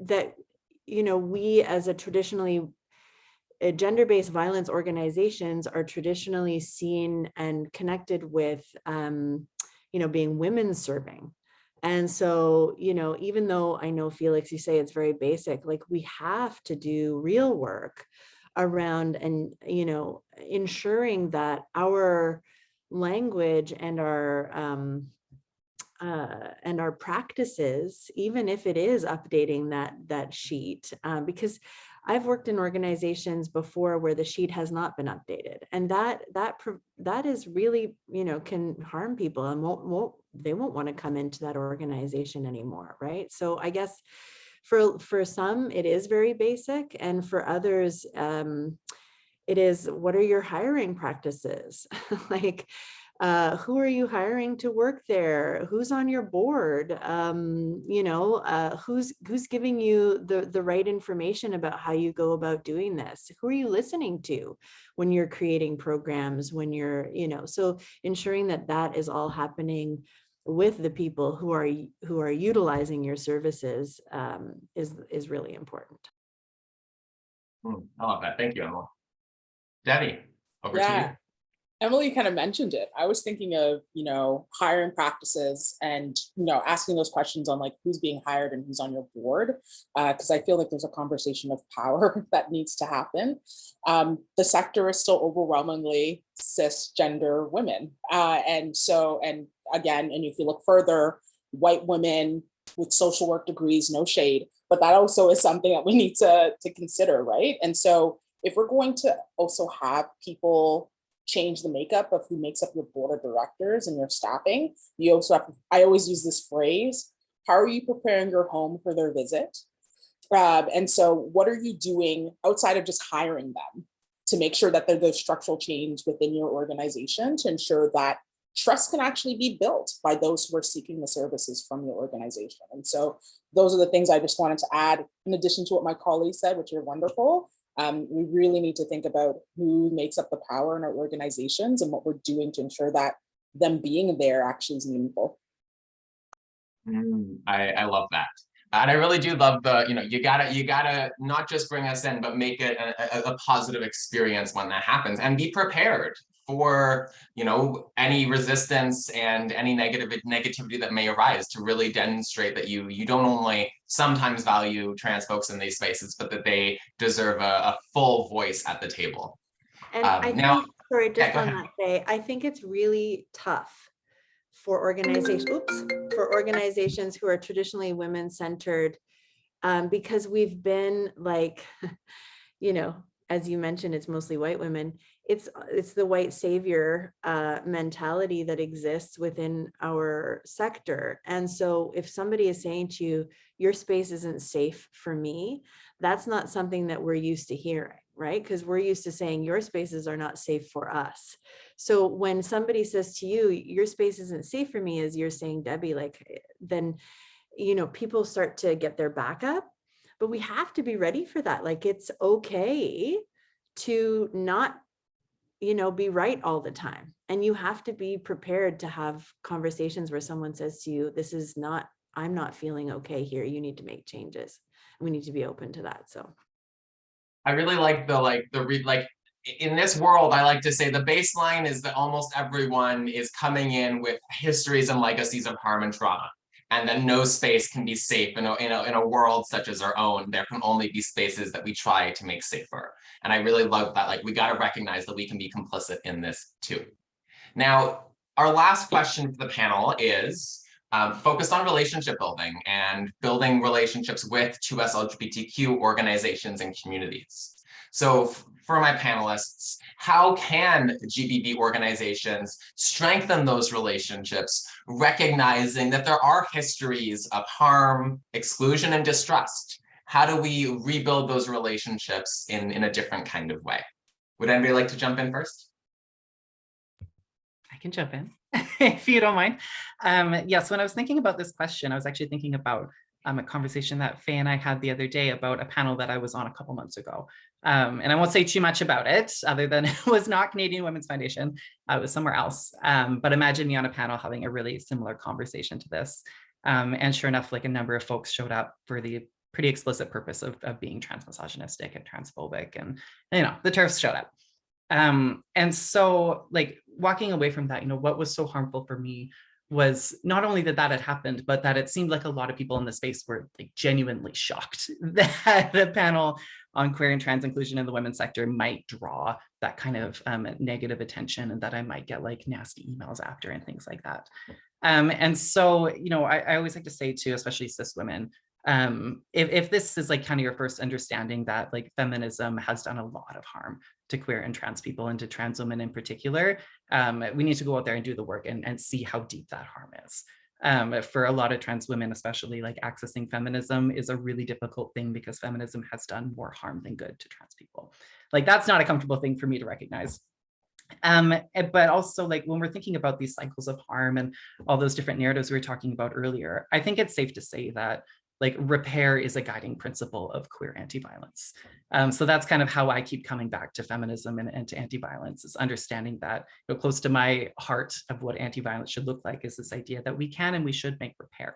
that, we as a traditionally gender-based violence organizations are traditionally seen and connected with, being women serving. And so, even though I know, Felix, you say it's very basic, like we have to do real work around and, ensuring that our language and our practices, even if it is updating that sheet, because I've worked in organizations before where the sheet has not been updated, and that is really, can harm people and they won't want to come into that organization anymore, right? So I guess for some it is very basic, and for others it is, what are your hiring practices? Like, who are you hiring to work there? Who's on your board? Who's giving you the right information about how you go about doing this? Who are you listening to when you're creating programs, when you're, so ensuring that is all happening with the people who are utilizing your services is really important. I love that. Thank you, Emily. Debbie, over to you. Emily kind of mentioned it. I was thinking of, hiring practices and, asking those questions on like who's being hired and who's on your board, because I feel like there's a conversation of power that needs to happen. The sector is still overwhelmingly cisgender women. And if you look further, white women with social work degrees, no shade, but that also is something that we need to consider, right? And so if we're going to also have people change the makeup of who makes up your board of directors and your staffing, you also have to, I always use this phrase, how are you preparing your home for their visit? And so what are you doing outside of just hiring them to make sure that there's structural change within your organization to ensure that trust can actually be built by those who are seeking the services from your organization? And so those are the things I just wanted to add, in addition to what my colleagues said, which are wonderful. We really need to think about who makes up the power in our organizations and what we're doing to ensure that them being there actually is meaningful. I love that. And I really do love the, you gotta not just bring us in, but make it a positive experience when that happens, and be prepared for, any resistance and any negativity that may arise, to really demonstrate that you don't only sometimes value trans folks in these spaces, but that they deserve a full voice at the table. And I think it's really tough for organizations who are traditionally women-centered, because we've been like, as you mentioned, it's mostly white women. It's the white savior mentality that exists within our sector. And so if somebody is saying to you, your space isn't safe for me, that's not something that we're used to hearing, right? Because we're used to saying your spaces are not safe for us. So when somebody says to you, your space isn't safe for me, as you're saying, Debbie, like, then, people start to get their back up. But we have to be ready for that. Like, it's okay to not, be right all the time. And you have to be prepared to have conversations where someone says to you, I'm not feeling okay here. You need to make changes. We need to be open to that. So I really like in this world, I like to say the baseline is that almost everyone is coming in with histories and legacies of harm and trauma, and that no space can be safe in a world such as our own. There can only be spaces that we try to make safer. And I really love that. Like, we got to recognize that we can be complicit in this too. Now, our last question for the panel is focused on relationship building and building relationships with 2S LGBTQ organizations and communities. So for my panelists, how can GBV organizations strengthen those relationships, recognizing that there are histories of harm, exclusion, and distrust? How do we rebuild those relationships in a different kind of way? Would anybody like to jump in first? I can jump in if you don't mind. Yes, when I was thinking about this question, I was actually thinking about a conversation that Faye and I had the other day about a panel that I was on a couple months ago. And I won't say too much about it, other than it was not Canadian Women's Foundation, it was somewhere else. But imagine me on a panel having a really similar conversation to this. And sure enough, like, a number of folks showed up for the pretty explicit purpose of being transmisogynistic and transphobic, and you know, the TERFs showed up. And so like walking away from that, you know, what was so harmful for me was not only that had happened, but that it seemed like a lot of people in the space were like genuinely shocked that the panel on queer and trans inclusion in the women's sector might draw that kind of negative attention, and that I might get like nasty emails after and things like that. And so, you know, I always like to say to especially cis women, if this is like kind of your first understanding that like feminism has done a lot of harm to queer and trans people, and to trans women in particular, we need to go out there and do the work and see how deep that harm is. For a lot of trans women, especially, like accessing feminism is a really difficult thing because feminism has done more harm than good to trans people. Like that's not a comfortable thing for me to recognize. But also like when we're thinking about these cycles of harm and all those different narratives we were talking about earlier, I think it's safe to say that like repair is a guiding principle of queer anti-violence. So that's kind of how I keep coming back to feminism and to anti-violence, is understanding that, you know, close to my heart of what anti-violence should look like is this idea that we can and we should make repair.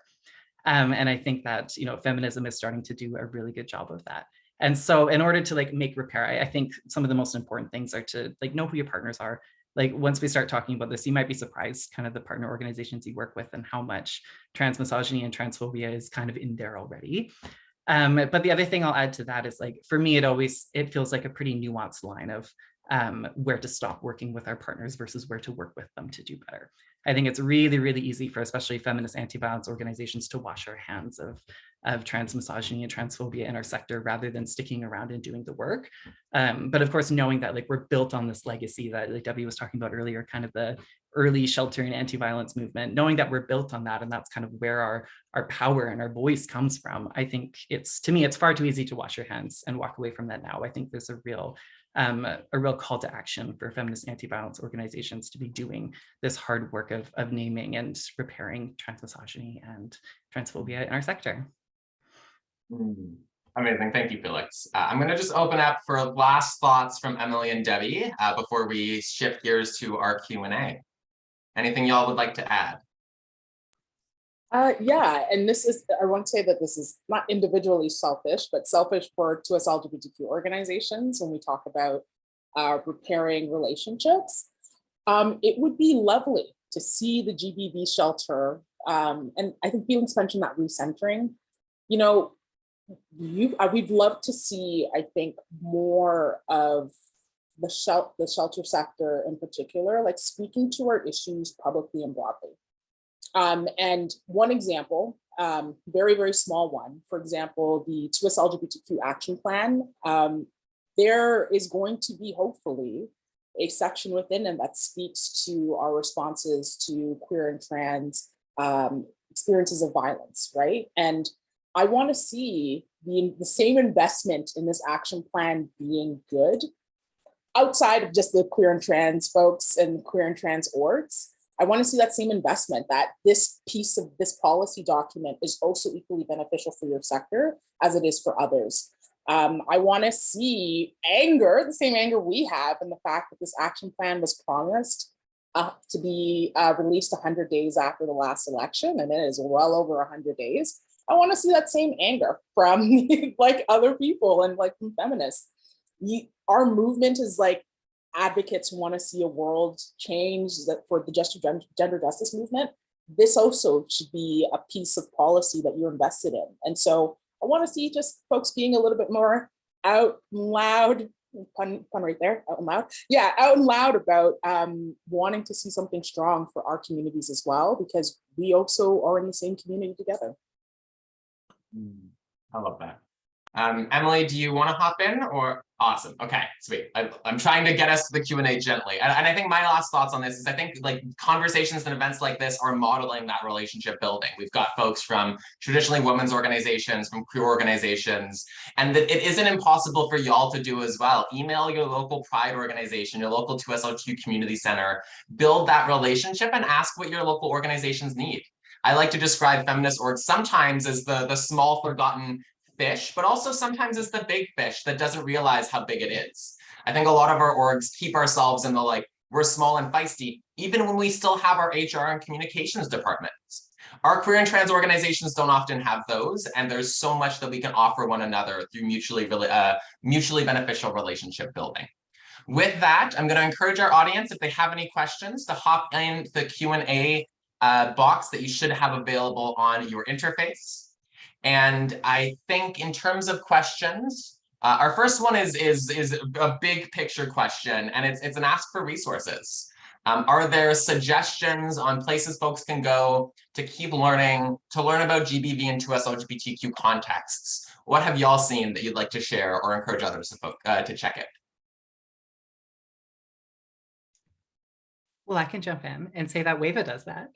And I think that, you know, feminism is starting to do a really good job of that. And so in order to like make repair, I think some of the most important things are to like know who your partners are. Like once we start talking about this, you might be surprised kind of the partner organizations you work with and how much trans misogyny and transphobia is kind of in there already. But the other thing I'll add to that is like, for me, it feels like a pretty nuanced line of where to stop working with our partners versus where to work with them to do better. I think it's really, really easy for especially feminist anti-violence organizations to wash our hands of trans misogyny and transphobia in our sector rather than sticking around and doing the work. But of course, knowing that like we're built on this legacy that like Debbie was talking about earlier, kind of the early sheltering anti-violence movement, knowing that we're built on that and that's kind of where our power and our voice comes from. I think to me, it's far too easy to wash your hands and walk away from that now. I think there's a real call to action for feminist anti-violence organizations to be doing this hard work of naming and repairing trans misogyny and transphobia in our sector. Amazing, thank you, Felix. I'm going to just open up for last thoughts from Emily and Debbie before we shift gears to our Q&A. Anything y'all would like to add? Yeah, and I want to say that this is not individually selfish, but selfish to us LGBTQ organizations when we talk about repairing relationships. It would be lovely to see the GBV shelter, and I think Felix mentioned that recentering. You know, we'd love to see, I think, more of the shelter sector in particular, like speaking to our issues publicly and broadly. And one example, very, very small one, for example, the Swiss LGBTQ action plan, there is going to be hopefully a section within it that speaks to our responses to queer and trans experiences of violence, right? And I want to see the same investment in this action plan being good outside of just the queer and trans folks and queer and trans orgs. I want to see that same investment, that this piece of this policy document is also equally beneficial for your sector as it is for others. I want to see anger, the same anger we have in the fact that this action plan was promised to be released 100 days after the last election, and it is well over 100 days. I want to see that same anger from like other people and like from feminists. Our movement is like advocates who want to see a world change that for the gender justice movement. This also should be a piece of policy that you're invested in. And so I want to see just folks being a little bit more out loud, pun right there, out and loud. Yeah, out and loud about wanting to see something strong for our communities as well, because we also are in the same community together. I love that. Emily, do you want to hop in or? Awesome. Okay, sweet. I'm trying to get us to the Q&A gently. And I think my last thoughts on this is I think like conversations and events like this are modeling that relationship building. We've got folks from traditionally women's organizations, from queer organizations, and that it isn't impossible for y'all to do as well. Email your local pride organization, your local 2SLQ community center, build that relationship and ask what your local organizations need. I like to describe feminist orgs sometimes as the small forgotten fish, but also sometimes it's the big fish that doesn't realize how big it is. I think a lot of our orgs keep ourselves in the like, we're small and feisty, even when we still have our HR and communications departments. Our queer and trans organizations don't often have those, and there's so much that we can offer one another through mutually beneficial relationship building. With that, I'm going to encourage our audience, if they have any questions, to hop in the Q&A box that you should have available on your interface. And I think in terms of questions, our first one is a big picture question, and it's an ask for resources. Are there suggestions on places folks can go to keep learning, to learn about GBV and 2S LGBTQ contexts? What have y'all seen that you'd like to share or encourage others to check it? Well, I can jump in and say that WAVA does that.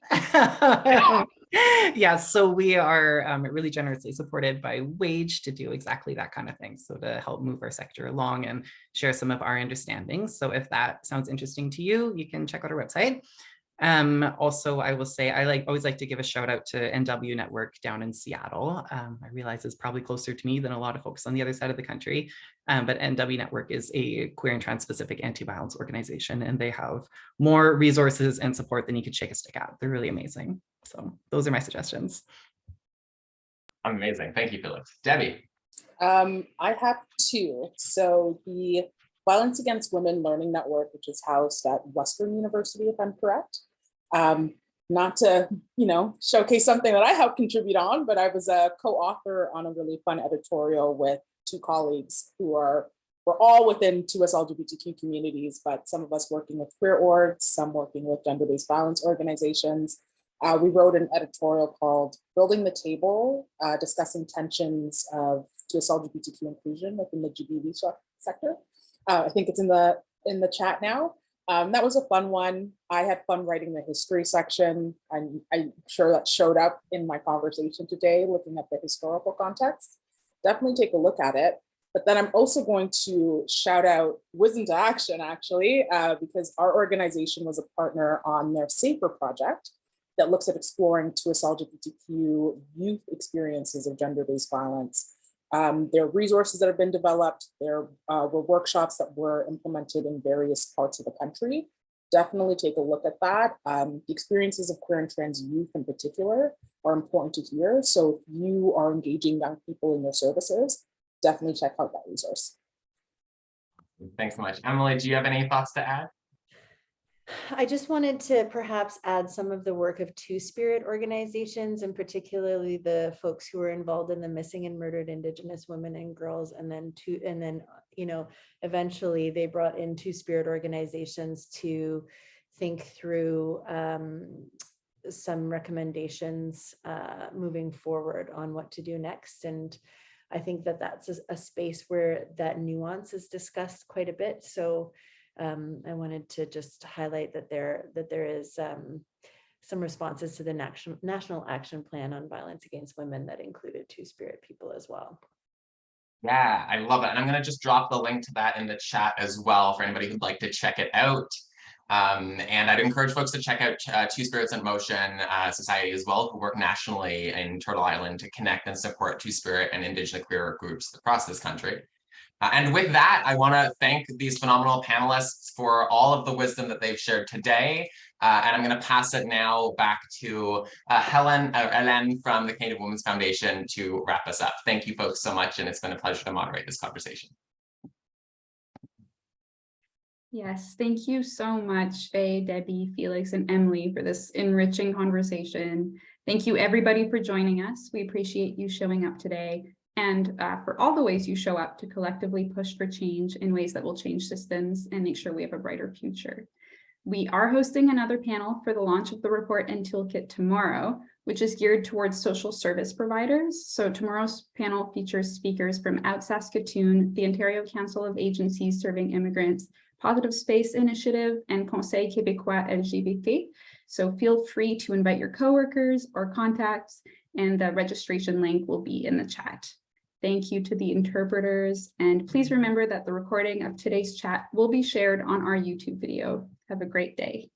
Yeah, so we are really generously supported by Wage to do exactly that kind of thing. So to help move our sector along and share some of our understandings. So if that sounds interesting to you, you can check out our website. Also, I will say I always like to give a shout out to NW Network down in Seattle. I realize it's probably closer to me than a lot of folks on the other side of the country, but NW Network is a queer and trans-specific anti-violence organization, and they have more resources and support than you could shake a stick at. They're really amazing. So those are my suggestions. Amazing. Thank you, Felix. Debbie. I have two. So the Violence Against Women Learning Network, which is housed at Western University, if I'm correct. Not to, showcase something that I helped contribute on, but I was a co-author on a really fun editorial with two colleagues who we're all within 2S LGBTQ communities, but some of us working with queer orgs, some working with gender-based violence organizations. We wrote an editorial called Building the Table, discussing tensions of 2S LGBTQ inclusion within the GBV sector. I think it's in the chat now. That was a fun one. I had fun writing the history section, and I'm sure that showed up in my conversation today, looking at the historical context. Definitely take a look at it. But then I'm also going to shout out Wisdom to Action, actually, because our organization was a partner on their Safer project that looks at exploring 2S LGBTQ youth experiences of gender-based violence. There are resources that have been developed. There were workshops that were implemented in various parts of the country. Definitely take a look at that. The experiences of queer and trans youth in particular are important to hear. So if you are engaging young people in your services, definitely check out that resource. Thanks so much. Emily, do you have any thoughts to add? I just wanted to perhaps add some of the work of Two-Spirit organizations, and particularly the folks who were involved in the missing and murdered Indigenous women and girls, and then eventually they brought in Two-Spirit organizations to think through some recommendations moving forward on what to do next. And I think that that's a space where that nuance is discussed quite a bit. So I wanted to just highlight that there is some responses to the National Action Plan on Violence Against Women that included Two-Spirit people as well. Yeah, I love it. And I'm going to just drop the link to that in the chat as well for anybody who'd like to check it out. And I'd encourage folks to check out Two Spirits in Motion Society as well, who work nationally in Turtle Island to connect and support Two-Spirit and Indigenous queer groups across this country. And with that, I want to thank these phenomenal panelists for all of the wisdom that they've shared today. And I'm going to pass it now back to Hélène from the Canadian Women's Foundation to wrap us up. Thank you folks so much, and it's been a pleasure to moderate this conversation. Yes, thank you so much, Faye, Debbie, Felix, and Emily for this enriching conversation. Thank you everybody for joining us. We appreciate you showing up today, and for all the ways you show up to collectively push for change in ways that will change systems and make sure we have a brighter future. We are hosting another panel for the launch of the report and toolkit tomorrow, which is geared towards social service providers. So tomorrow's panel features speakers from Out Saskatoon, the Ontario Council of Agencies Serving Immigrants, Positive Space Initiative, and Conseil Québécois LGBT. So feel free to invite your coworkers or contacts, and the registration link will be in the chat. Thank you to the interpreters, and please remember that the recording of today's chat will be shared on our YouTube video. Have a great day.